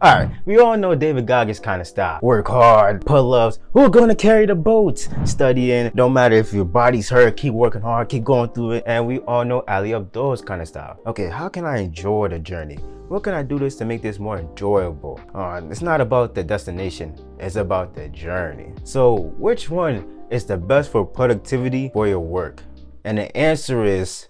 Alright, we all know David Goggins kind of style. Work hard, pull-ups, who are gonna carry the boats? Studying, no matter if your body's hurt, keep working hard, keep going through it. And we all know Ali Abdul's kind of style. Okay, how can I enjoy the journey? What can I do this to make this more enjoyable? It's not about the destination, it's about the journey. So which one is the best for productivity for your work? And the answer is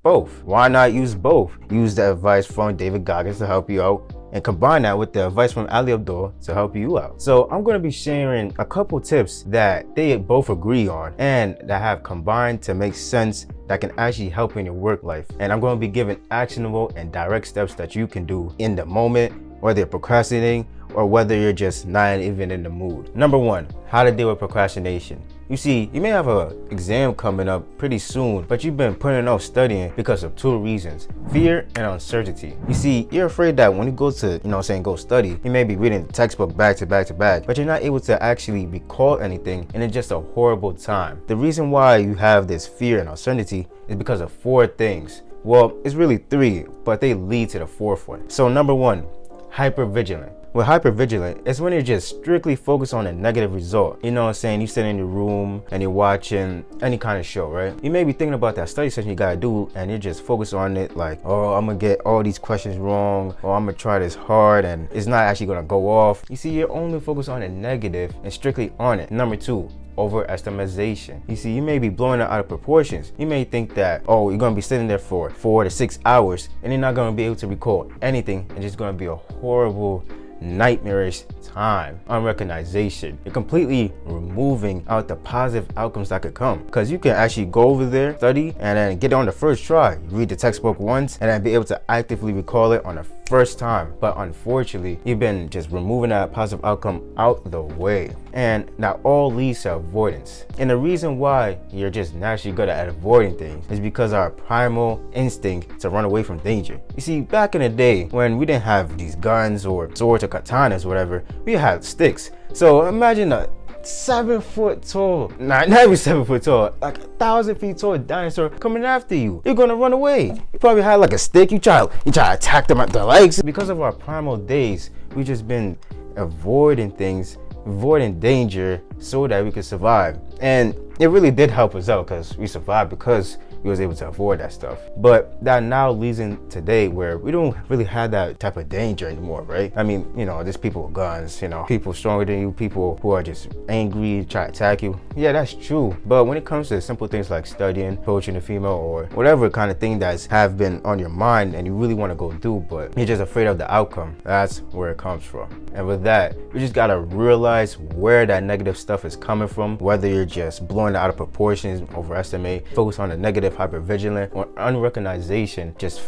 both. Why not use both? Use the advice from David Goggins to help you out and combine that with the advice from Ali Abdul to help you out. So I'm going to be sharing a couple tips that they both agree on and that have combined to make sense that can actually help in your work life. And I'm going to be giving actionable and direct steps that you can do in the moment, whether you're procrastinating or whether you're just not even in the mood. Number one, how to deal with procrastination. You see, you may have an exam coming up pretty soon, but you've been putting off studying because of two reasons: fear and uncertainty. You see, you're afraid that when you go to, go study, you may be reading the textbook back to back to back, but you're not able to actually recall anything, and it's just a horrible time. The reason why you have this fear and uncertainty is because of four things. Well, it's really three, but they lead to the fourth one. So number one, hypervigilant. With hypervigilant, it's when you're just strictly focused on a negative result. You know what I'm saying? You sit in your room and you're watching any kind of show, right? You may be thinking about that study session you gotta do and you're just focused on it like, oh, I'm gonna get all these questions wrong, or I'm gonna try this hard and it's not actually gonna go off. You see, you're only focused on the negative and strictly on it. Number two, overestimation. You see, you may be blowing it out of proportions. You may think that, oh, you're gonna be sitting there for 4 to 6 hours and you're not gonna be able to recall anything, and it's gonna be a horrible, nightmarish time. Unrecognization. You're completely removing out the positive outcomes that could come, because you can actually go over there, study, and then get on the first try. You read the textbook once and then be able to actively recall it on the first time. But unfortunately, you've been just removing that positive outcome out the way, and that all leads to avoidance. And the reason why you're just naturally good at avoiding things is because our primal instinct to run away from danger. You see, back in the day when we didn't have these guns or swords or katanas or whatever, we had sticks. So imagine a 7 foot tall, not even 7 foot tall, like 1,000 feet tall dinosaur coming after you. You're gonna run away. You probably had like a stick. You try to attack them at the legs. Because of our primal days, we've just been avoiding things, avoiding danger so that we could survive. And it really did help us out, because we survived because we was able to avoid that stuff. But that now leads in today where we don't really have that type of danger anymore, right? I mean, there's people with guns, people stronger than you, people who are just angry, try to attack you. Yeah, that's true. But when it comes to simple things like studying, approaching a female, or whatever kind of thing that's have been on your mind and you really want to go do, but you're just afraid of the outcome, that's where it comes from. And with that, you just gotta realize where that negative stuff is coming from, whether you're just blowing it out of proportions, overestimate, focus on the negative, hypervigilant, or unrecognization, just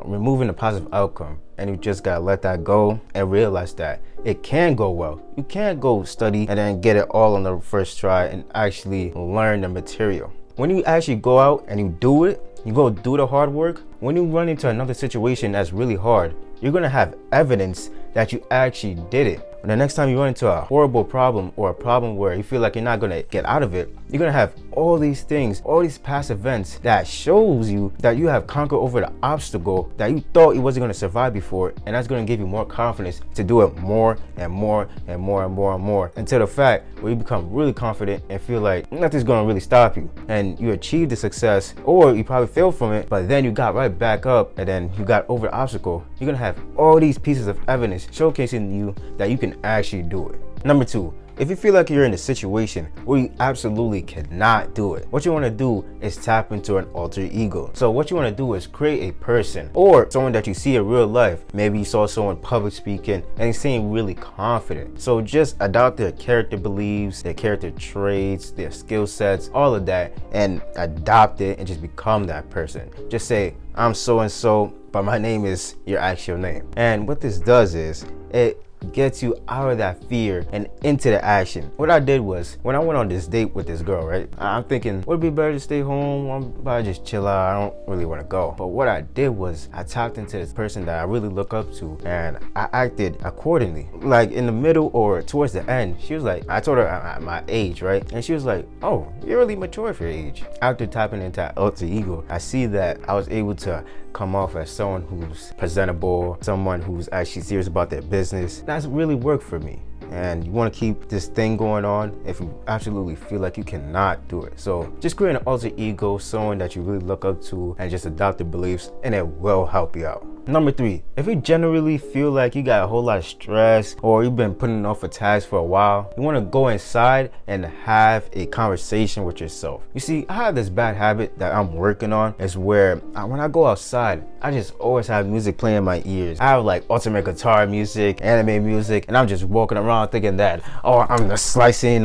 removing the positive outcome. And you just gotta let that go and realize that it can go well. You can't go study and then get it all on the first try and actually learn the material. When you actually go out and you do it, you go do the hard work, when you run into another situation that's really hard, you're gonna have evidence that you actually did it. When the next time you run into a horrible problem, or a problem where you feel like you're not gonna get out of it, you're gonna have all these things, all these past events that shows you that you have conquered over the obstacle that you thought you wasn't gonna survive before, and that's gonna give you more confidence to do it more and more and more and more and more, until the fact where you become really confident and feel like nothing's gonna really stop you, and you achieve the success, or you probably failed from it, but then you got right back up and then you got over the obstacle. You're gonna have all these pieces of evidence showcasing you that you can actually do it. Number two, if you feel like you're in a situation where you absolutely cannot do it, what you want to do is tap into an alter ego. So what you want to do is create a person or someone that you see in real life. Maybe you saw someone public speaking and they seem really confident. So just adopt their character beliefs, their character traits, their skill sets, all of that, and adopt it and just become that person. Just say, I'm so and so, but my name is your actual name. And what this does is it gets you out of that fear and into the action. What I did was, when I went on this date with this girl, right, I'm thinking, would it be better to stay home? I'm about to just chill out. I don't really want to go. But what I did was, I tapped into this person that I really look up to, and I acted accordingly. Like in the middle or towards the end, she was like, I told her at my age, right? And she was like, oh, you're really mature for your age. After tapping into alter ego, I see that I was able to come off as someone who's presentable, someone who's actually serious about their business. That's really worked for me. And you want to keep this thing going on if you absolutely feel like you cannot do it. So just create an alter ego, someone that you really look up to, and just adopt their beliefs, and it will help you out. Number 3, if you generally feel like you got a whole lot of stress or you've been putting off a task for a while, you want to go inside and have a conversation with yourself. You see, I have this bad habit that I'm working on, is where when I go outside, I just always have music playing in my ears. I have like ultimate guitar music, anime music, and I'm just walking around thinking that, oh, I'm just slicing,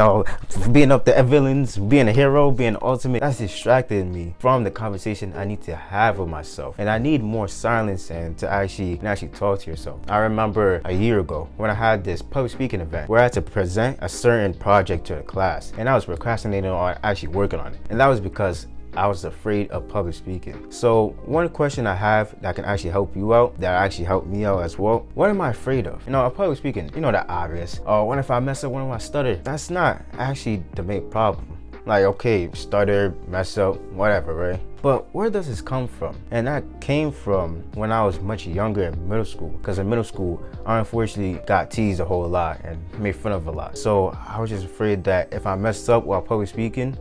being up the villains, being a hero, being ultimate. That's distracting me from the conversation I need to have with myself. And I need more silence and to actually talk to yourself. I remember a year ago when I had this public speaking event where I had to present a certain project to the class, and I was procrastinating on actually working on it. And that was because I was afraid of public speaking. So one question I have that can actually help you out, that actually helped me out as well, what am I afraid of? Of public speaking, that obvious. Oh, what if I mess up? What if I stutter? That's not actually the main problem. Like, okay, stutter, mess up, whatever, right? But where does this come from? And that came from when I was much younger in middle school. Because in middle school, I unfortunately got teased a whole lot and made fun of a lot. So I was just afraid that if I messed up while public speaking,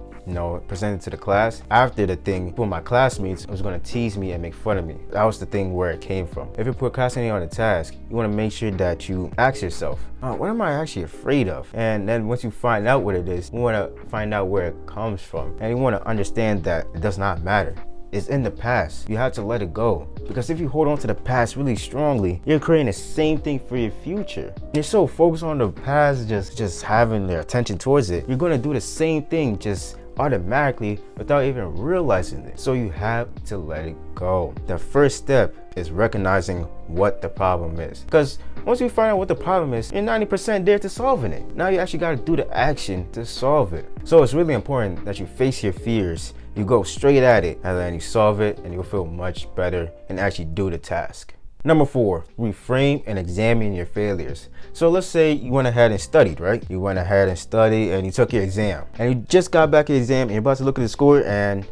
presented to the class, after the thing, people, my classmates was gonna tease me and make fun of me. That was the thing where it came from. If you're procrastinating on a task, you wanna make sure that you ask yourself, what am I actually afraid of? And then once you find out what it is, you wanna find out where it comes from. And you wanna understand that it does not matter. It's in the past. You have to let it go. Because if you hold on to the past really strongly, you're creating the same thing for your future. You're so focused on the past, just having their attention towards it, you're gonna do the same thing just automatically without even realizing it. So you have to let it go. The first step is recognizing what the problem is. Because once you find out what the problem is, you're 90% there to solving it. Now you actually got to do the action to solve it. So it's really important that you face your fears, you go straight at it, and then you solve it, and you'll feel much better and actually do the task. Number 4, reframe and examine your failures. So let's say you went ahead and studied, right? You went ahead and studied and you took your exam, and you just got back your exam and you're about to look at the score and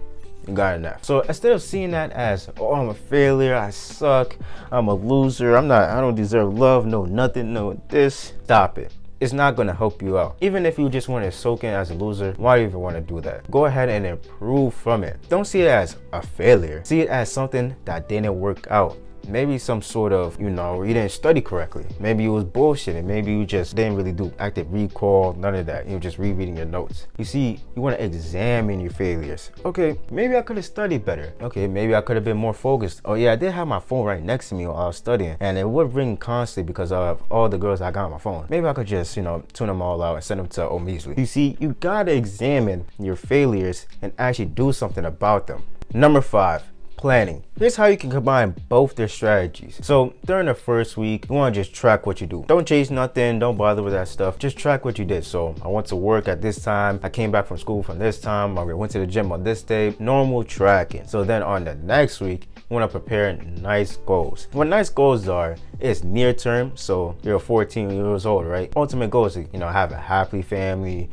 you got an F. So instead of seeing that as, oh, I'm a failure, I suck, I'm a loser, I don't deserve love, no nothing, no this, stop it. It's not gonna help you out. Even if you just want to soak in as a loser, why do you even want to do that? Go ahead and improve from it. Don't see it as a failure. See it as something that didn't work out. Maybe some sort of, you didn't study correctly. Maybe it was bullshitting. Maybe you just didn't really do active recall, none of that. You're just rereading your notes. You see, you want to examine your failures. Okay, maybe I could have studied better. Okay, maybe I could have been more focused. Oh yeah, I did have my phone right next to me while I was studying, and it would ring constantly because of all the girls I got on my phone. Maybe I could just, tune them all out and send them to measly. You see, you gotta examine your failures and actually do something about them. Number 5, planning. Here's how you can combine both their strategies. So during the first week, you want to just track what you do. Don't chase nothing, don't bother with that stuff. Just track what you did. So I went to work at this time, I came back from school from this time, I went to the gym on this day, normal tracking. So then on the next week, you want to prepare nice goals. What nice goals are, it's near term, so you're 14 years old, right? Ultimate goal is to, have a happy family,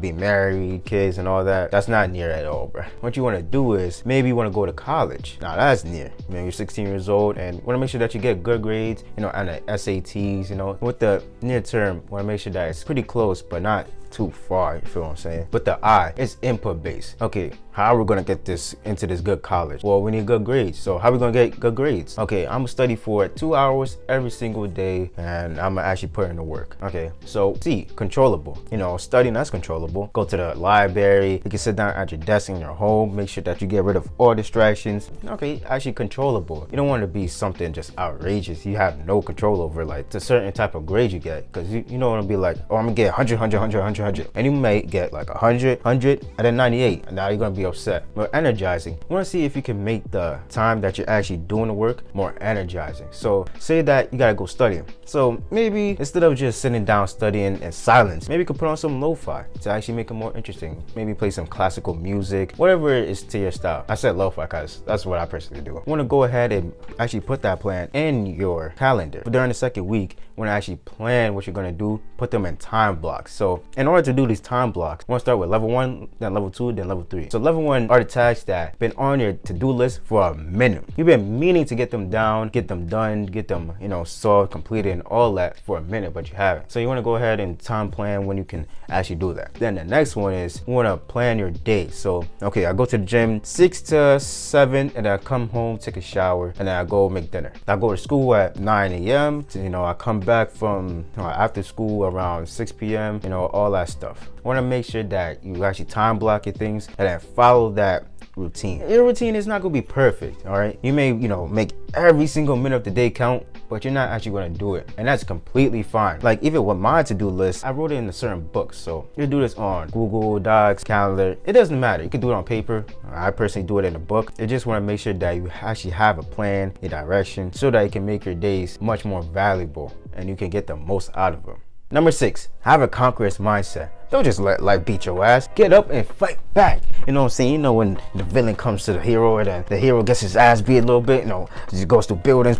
be married, kids and all that. That's not near at all, bro. What you want to do is, maybe you want to go to college. Now that's near. You're 16 years old and you want to make sure that you get good grades, and the SATs, with the near term, you want to make sure that it's pretty close, but not too far, you feel what I'm saying? But the I, it's input based. Okay, how are we gonna get this into this good college? Well, we need good grades. So how are we gonna get good grades? Okay, I'm gonna study for 2 hours every single day, and I'm gonna actually put in the work. Okay, so C, controllable. Studying, that's controllable. Go to the library, you can sit down at your desk in your home, make sure that you get rid of all distractions. Okay, actually controllable. You don't want to be something just outrageous you have no control over, like the certain type of grade you get, because you don't want to be like, oh, I'm gonna get 100, and you may get like 100, and then 98, and now you're gonna be upset. But energizing, you want to see if you can make the time that you're actually doing the work more energizing. So say that you gotta go study, so maybe instead of just sitting down studying in silence, maybe you could put on some lo-fi to actually make it more interesting. Maybe play some classical music, whatever it is to your style. I said lo-fi because that's what I personally do. You want to go ahead and actually put that plan in your calendar. But during the second week, you want to actually plan what you're going to do, put them in time blocks. So in order to do these time blocks, you want to start with level 1, then level 2, then level 3. So level 1 are the tasks that been on your to-do list for a minute. You've been meaning to get them down, get them done, get them, solved, completed, and all that for a minute, but you haven't. So you want to go ahead and time plan when you can actually do that. Then the next one is you want to plan your day. So okay, I go to the gym 6 to 7, and then I come home, take a shower, and then I go make dinner. I go to school at 9 a.m. I come back from after school around 6 p.m. All that stuff. I want to make sure that you actually time block your things and then follow that routine. Your routine is not going to be perfect, all right? You may, make every single minute of the day count, but you're not actually going to do it, and that's completely fine. Like even with my to-do list, I wrote it in a certain book, so you do this on Google Docs, calendar. It doesn't matter. You can do it on paper. I personally do it in a book. You just want to make sure that you actually have a plan, a direction, so that you can make your days much more valuable and you can get the most out of them. Number 6, have a conqueror's mindset. Don't just let life beat your ass. Get up and fight back. You know what I'm saying? When the villain comes to the hero, and the hero gets his ass beat a little bit, he goes through buildings,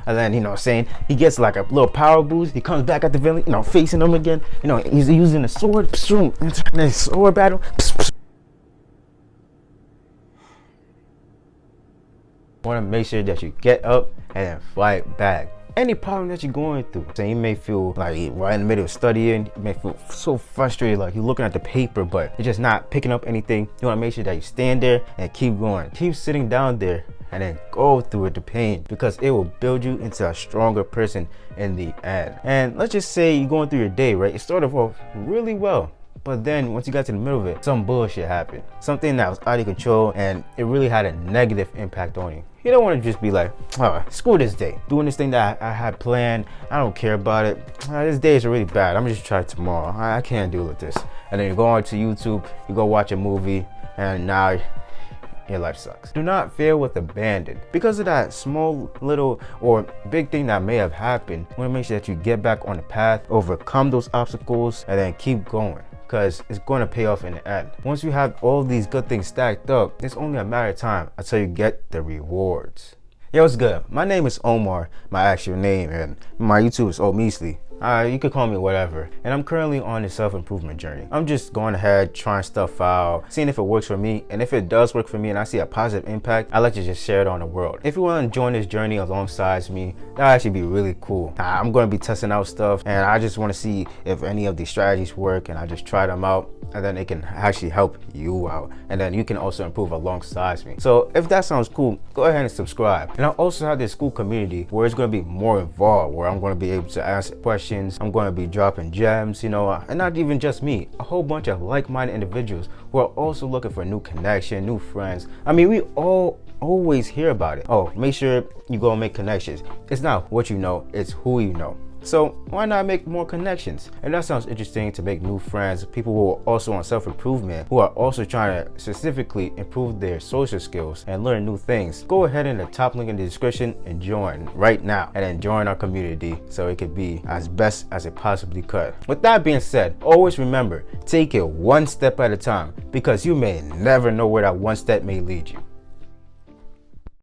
and then, he gets like a little power boost. He comes back at the villain, facing him again. He's using a sword, sword battle. Want to make sure that you get up and then fight back. Any problem that you're going through. So you may feel like right in the middle of studying, you may feel so frustrated, like you're looking at the paper, but you're just not picking up anything. You want to make sure that you stand there and keep going. Keep sitting down there and then go through it, the pain, because it will build you into a stronger person in the end. And let's just say you're going through your day, right? It started off really well. But then once you got to the middle of it, some bullshit happened. Something that was out of control, and it really had a negative impact on you. You don't want to just be like, oh, screw this day. Doing this thing that I had planned, I don't care about it. This day is really bad. I'm just try tomorrow. I can't deal with this. And then you go on to YouTube, you go watch a movie, and now your life sucks. Do not fail with abandon. Because of that small, little, or big thing that may have happened, you want to make sure that you get back on the path, overcome those obstacles, and then keep going. Because it's going to pay off in the end. Once you have all these good things stacked up, it's only a matter of time until you get the rewards. Yo, what's good? My name is Omar, my actual name, and my YouTube is Omeasly. You could call me whatever. And I'm currently on a self-improvement journey. I'm just going ahead, trying stuff out, seeing if it works for me. And if it does work for me and I see a positive impact, I'd like to just share it on the world. If you want to join this journey alongside me, that'll actually be really cool. I'm going to be testing out stuff, and I just want to see if any of these strategies work, and I just try them out, and then it can actually help you out. And then you can also improve alongside me. So if that sounds cool, go ahead and subscribe. And I also have this cool community where it's going to be more involved, where I'm going to be able to answer questions. I'm going to be dropping gems, and not even just me, a whole bunch of like-minded individuals who are also looking for new connection, new friends. I mean, we all always hear about it. Oh, make sure you go and make connections. It's not what you know, it's who you know. So why not make more connections? And that sounds interesting, to make new friends, people who are also on self-improvement, who are also trying to specifically improve their social skills and learn new things. Go ahead in the top link in the description and join right now, and then join our community so it could be as best as it possibly could. With that being said, always remember, take it one step at a time, because you may never know where that one step may lead you.